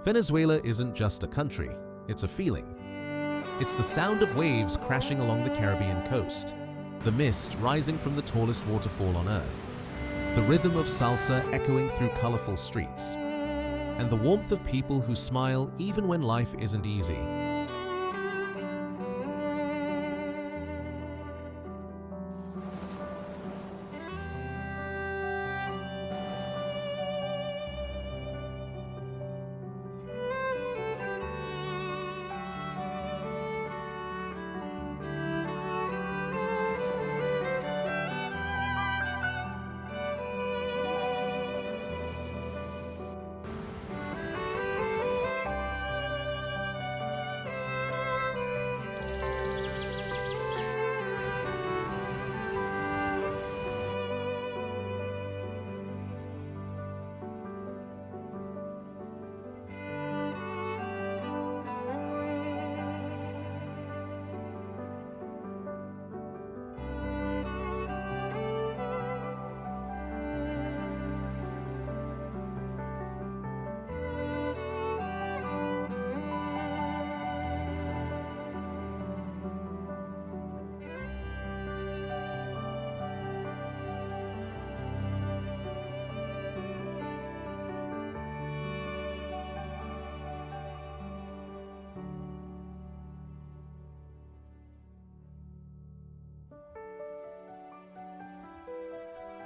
Venezuela isn't just a country, it's a feeling. It's the sound of waves crashing along the Caribbean coast, the mist rising from the tallest waterfall on Earth, the rhythm of salsa echoing through colorful streets, and the warmth of people who smile even when life isn't easy.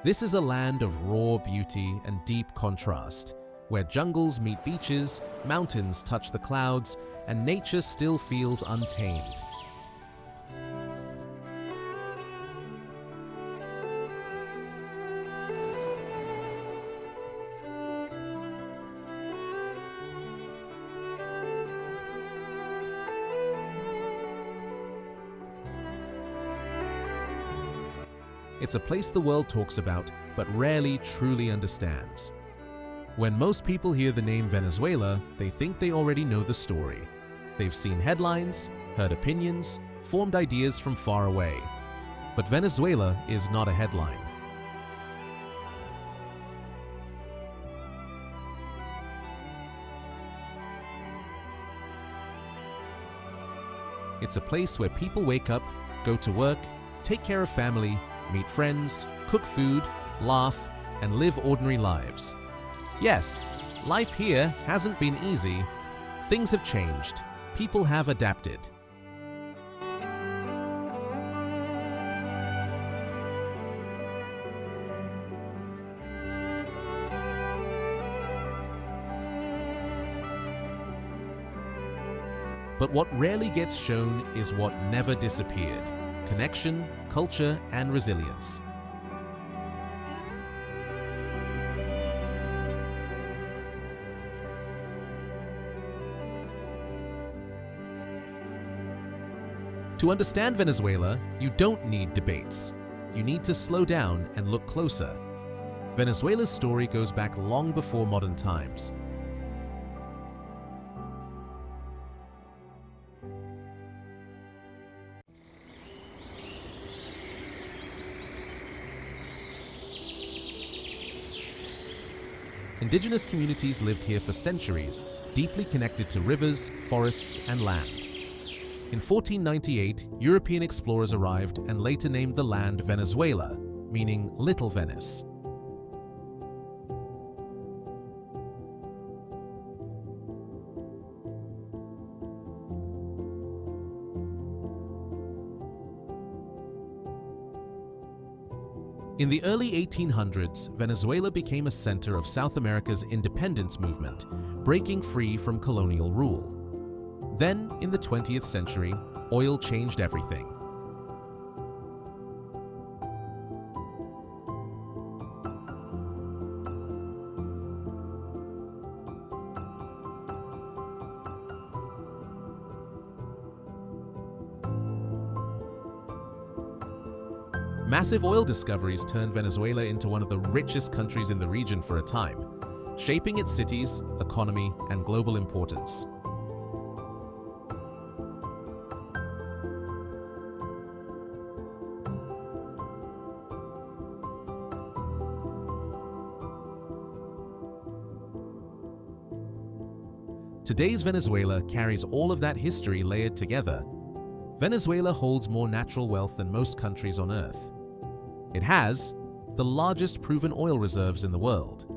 This is a land of raw beauty and deep contrast, where jungles meet beaches, mountains touch the clouds, and nature still feels untamed. It's a place the world talks about, but rarely truly understands. When most people hear the name Venezuela, they think they already know the story. They've seen headlines, heard opinions, formed ideas from far away. But Venezuela is not a headline. It's a place where people wake up, go to work, take care of family, meet friends, cook food, laugh, and live ordinary lives. Yes, life here hasn't been easy. Things have changed. People have adapted. But what rarely gets shown is what never disappeared: connection, culture, and resilience. To understand Venezuela, you don't need debates. You need to slow down and look closer. Venezuela's story goes back long before modern times. Indigenous communities lived here for centuries, deeply connected to rivers, forests, and land. In 1498, European explorers arrived and later named the land Venezuela, meaning Little Venice. In the early 1800s, Venezuela became a center of South America's independence movement, breaking free from colonial rule. Then, in the 20th century, oil changed everything. Massive oil discoveries turned Venezuela into one of the richest countries in the region for a time, shaping its cities, economy, and global importance. Today's Venezuela carries all of that history layered together. Venezuela holds more natural wealth than most countries on Earth. It has the largest proven oil reserves in the world.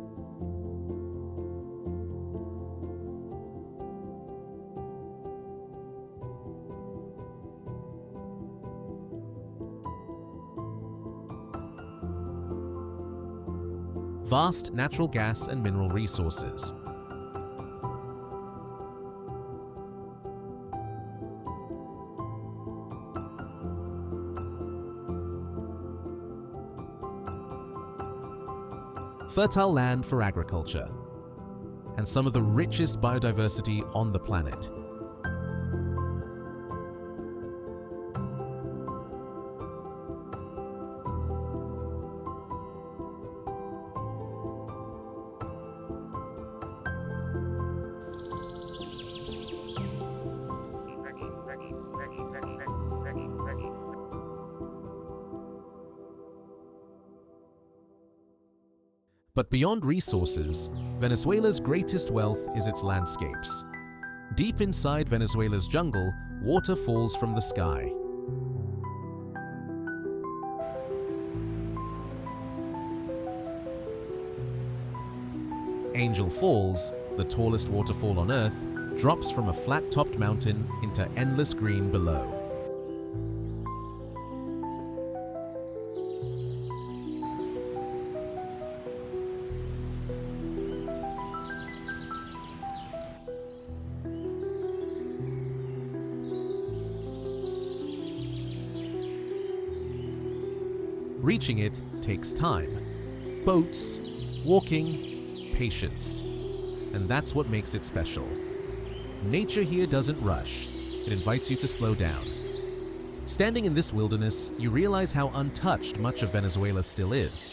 Vast natural gas and mineral resources. Fertile land for agriculture, and some of the richest biodiversity on the planet. But beyond resources, Venezuela's greatest wealth is its landscapes. Deep inside Venezuela's jungle, water falls from the sky. Angel Falls, the tallest waterfall on Earth, drops from a flat-topped mountain into endless green below. Reaching it takes time. Boats, walking, patience. And that's what makes it special. Nature here doesn't rush. It invites you to slow down. Standing in this wilderness, you realize how untouched much of Venezuela still is.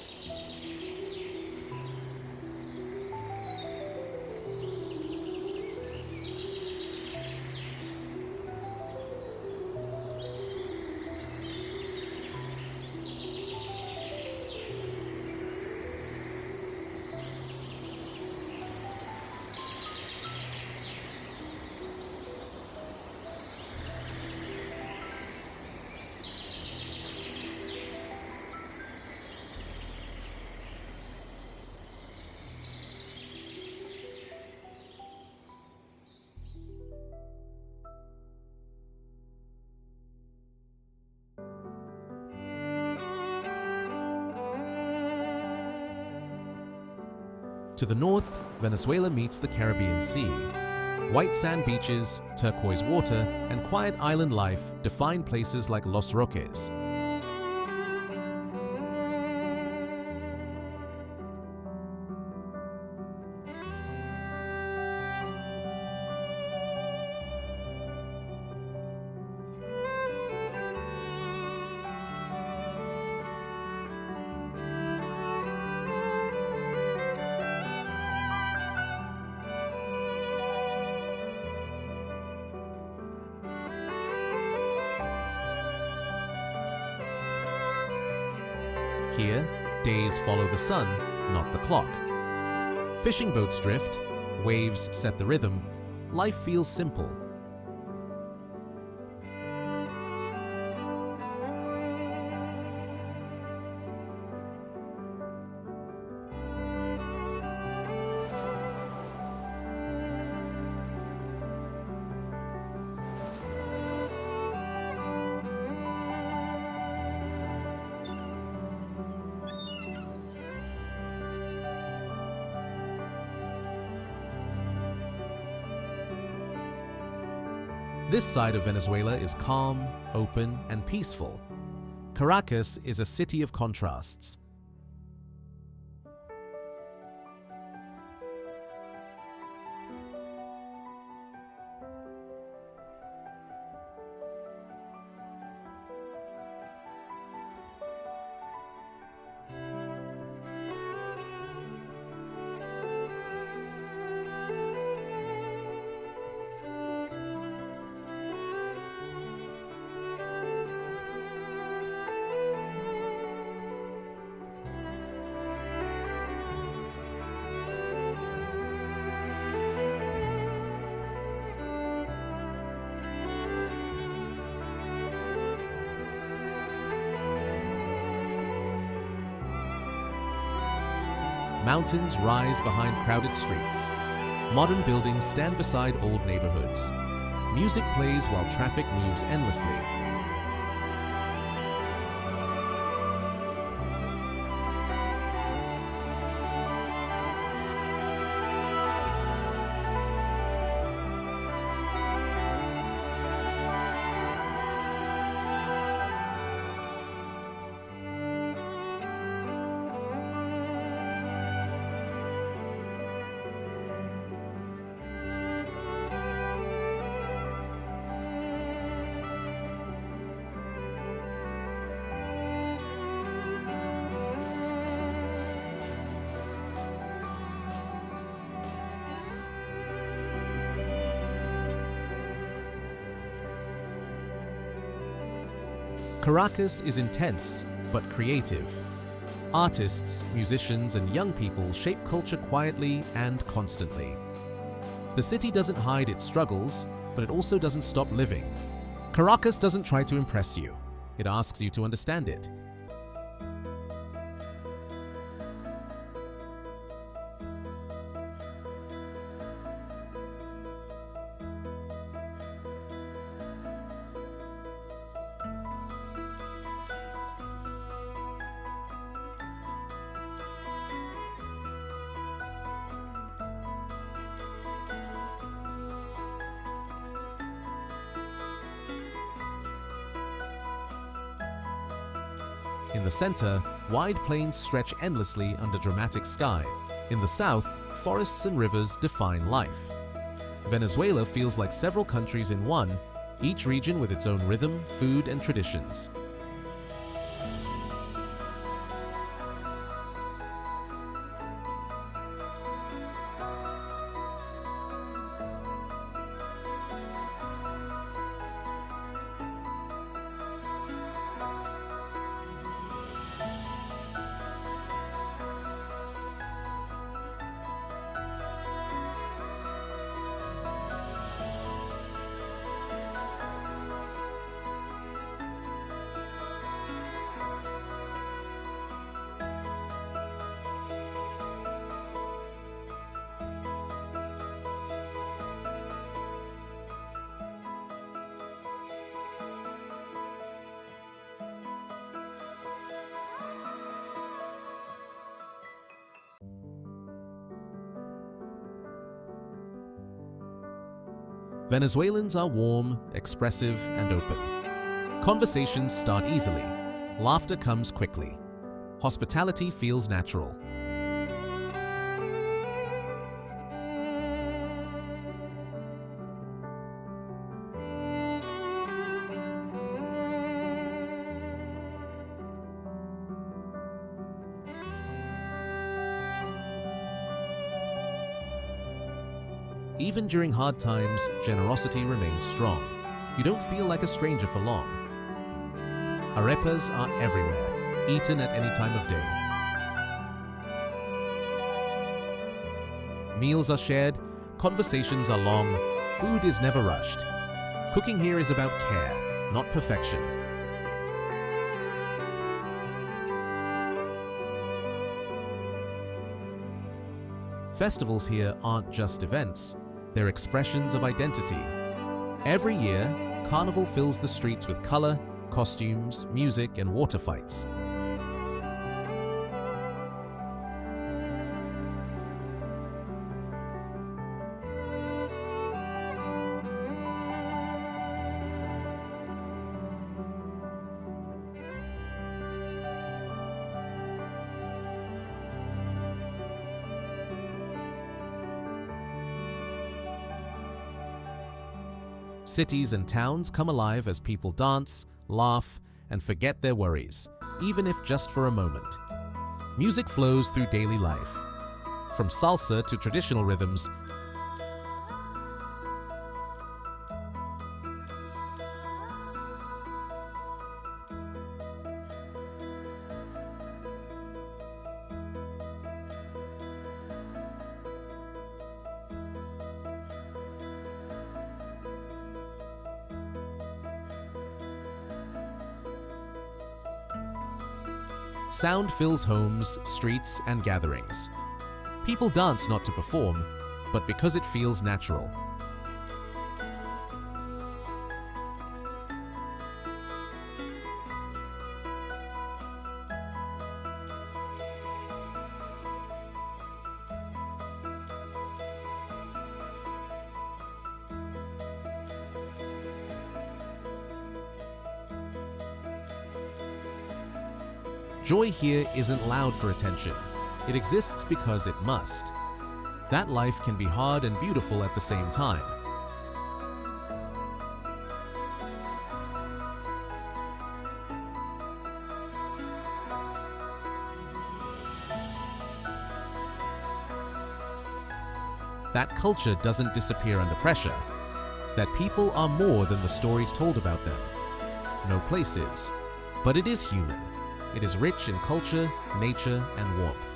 To the north, Venezuela meets the Caribbean Sea. White sand beaches, turquoise water, and quiet island life define places like Los Roques. Here, days follow the sun, not the clock. Fishing boats drift, waves set the rhythm, life feels simple. This side of Venezuela is calm, open, and peaceful. Caracas is a city of contrasts. Mountains rise behind crowded streets. Modern buildings stand beside old neighborhoods. Music plays while traffic moves endlessly. Caracas is intense, but creative. Artists, musicians, and young people shape culture quietly and constantly. The city doesn't hide its struggles, but it also doesn't stop living. Caracas doesn't try to impress you. It asks you to understand it. In the center, wide plains stretch endlessly under dramatic sky. In the south, forests and rivers define life. Venezuela feels like several countries in one, each region with its own rhythm, food, and traditions. Venezuelans are warm, expressive, and open. Conversations start easily. Laughter comes quickly. Hospitality feels natural. Even during hard times, generosity remains strong. You don't feel like a stranger for long. Arepas are everywhere, eaten at any time of day. Meals are shared, conversations are long, food is never rushed. Cooking here is about care, not perfection. Festivals here aren't just events. They're expressions of identity. Every year, Carnival fills the streets with color, costumes, music, and water fights. Cities and towns come alive as people dance, laugh, and forget their worries, even if just for a moment. Music flows through daily life. From salsa to traditional rhythms, sound fills homes, streets, and gatherings. People dance not to perform, but because it feels natural. Joy here isn't loud for attention. It exists because it must. That life can be hard and beautiful at the same time. That culture doesn't disappear under pressure. That people are more than the stories told about them. No place is, but it is human. It is rich in culture, nature, and warmth.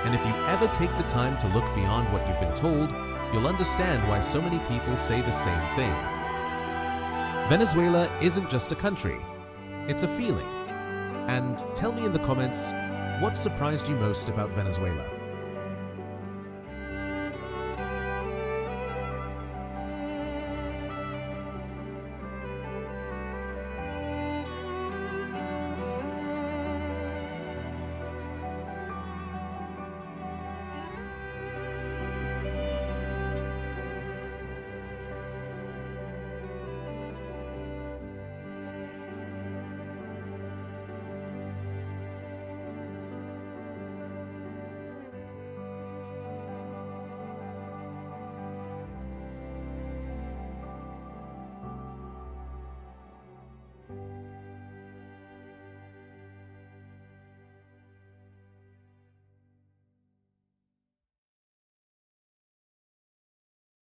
And if you ever take the time to look beyond what you've been told, you'll understand why so many people say the same thing. Venezuela isn't just a country, it's a feeling. And tell me in the comments, what surprised you most about Venezuela?